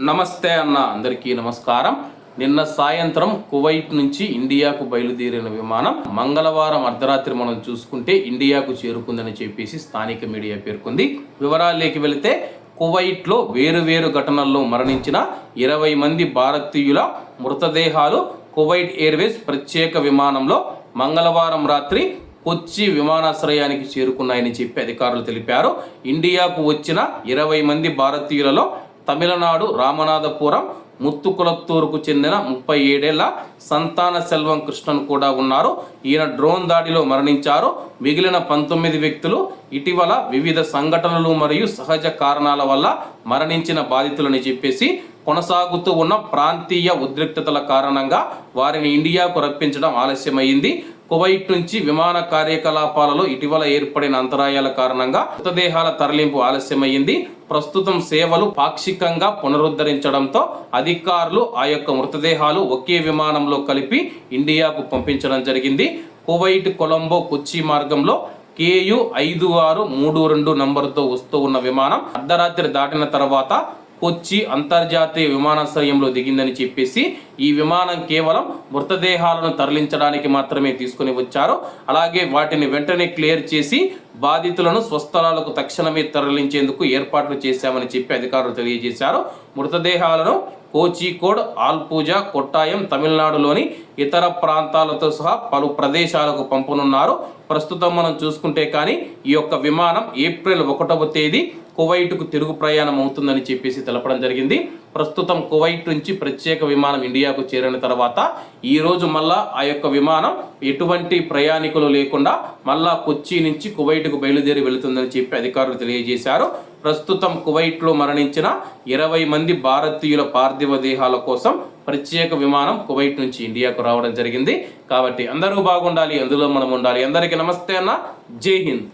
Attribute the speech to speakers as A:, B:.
A: నమస్తే అన్న అందరికీ నమస్కారం. నిన్న సాయంత్రం కువైట్ నుంచి ఇండియాకు బయలుదేరిన విమానం మంగళవారం అర్ధరాత్రి మనం చూసుకుంటే ఇండియాకు చేరుకుందని చెప్పేసి స్థానిక మీడియా పేర్కొంది. వివరాల్లోకి వెళితే కువైట్లో వేరువేరు ఘటనల్లో మరణించిన 20 మంది భారతీయుల మృతదేహాలు కువైట్ ఎయిర్వేస్ ప్రత్యేక విమానంలో మంగళవారం రాత్రి కొచ్చి విమానాశ్రయానికి చేరుకున్నాయని చెప్పి అధికారులు తెలిపారు. ఇండియాకు వచ్చిన 20 మంది భారతీయులలో తమిళనాడు రామనాథపురం ముత్తుకులత్తూరుకు చెందిన 37 ఏళ్ల సంతాన సెల్వం కృష్ణన్ కూడా ఉన్నారు. ఈయన డ్రోన్ దాడిలో మరణించారు. మిగిలిన 19 వ్యక్తులు ఇటీవల వివిధ సంఘటనలు మరియు సహజ కారణాల వల్ల మరణించిన బాధితులని చెప్పేసి కొనసాగుతూ ఉన్న ప్రాంతీయ ఉద్రిక్తతల కారణంగా వారిని ఇండియాకు రప్పించడం ఆలస్యమైంది. కువైట్ నుంచి విమాన కార్యకలాపాలలో ఇటీవల ఏర్పడిన అంతరాయాల కారణంగా మృతదేహాల తరలింపు ఆలస్యమైంది. ప్రస్తుతం సేవలు పాక్షికంగా పునరుద్ధరించడంతో అధికారులు ఆ యొక్క మృతదేహాలు ఒకే విమానంలో కలిపి ఇండియాకు పంపించడం జరిగింది. కువైట్ కొలంబో కొచ్చి మార్గంలో KU 5632 నంబరుతో వస్తూ ఉన్న విమానం అర్ధరాత్రి దాటిన తర్వాత కొచ్చి అంతర్జాతీయ విమానాశ్రయంలో దిగిందని చెప్పేసి ఈ విమానం కేవలం మృతదేహాలను తరలించడానికి మాత్రమే తీసుకుని వచ్చారు. అలాగే వాటిని వెంటనే క్లియర్ చేసి బాధితులను స్వస్థలాలకు తక్షణమే తరలించేందుకు ఏర్పాట్లు చేశామని చెప్పి అధికారులు తెలియజేశారు. మృతదేహాలను కోచికోడ్, ఆల్పూజా, కొట్టాయం, తమిళనాడులోని ఇతర ప్రాంతాలతో సహా పలు ప్రదేశాలకు పంపనున్నారు. ప్రస్తుతం మనం చూసుకుంటే కానీ ఈ యొక్క విమానం ఏప్రిల్ 1వ తేదీ కువైట్కు తిరుగు ప్రయాణం అవుతుందని చెప్పేసి తెలపడం జరిగింది. ప్రస్తుతం కువైట్ నుంచి ప్రత్యేక విమానం ఇండియాకు చేరిన తర్వాత ఈ రోజు మళ్ళా ఆ యొక్క విమానం ఎటువంటి ప్రయాణికులు లేకుండా మళ్ళా కొచ్చి నుంచి కువైట్కు బయలుదేరి వెళుతుందని చెప్పి అధికారులు తెలియజేశారు. ప్రస్తుతం కువైట్లో మరణించిన 20 మంది భారతీయుల పార్థివ దేహాల కోసం ప్రత్యేక విమానం కువైట్ నుంచి ఇండియాకు రావడం జరిగింది. కాబట్టి అందరూ బాగుండాలి, అందులో మనం ఉండాలి. అందరికీ నమస్తే అన్న, జై హింద్.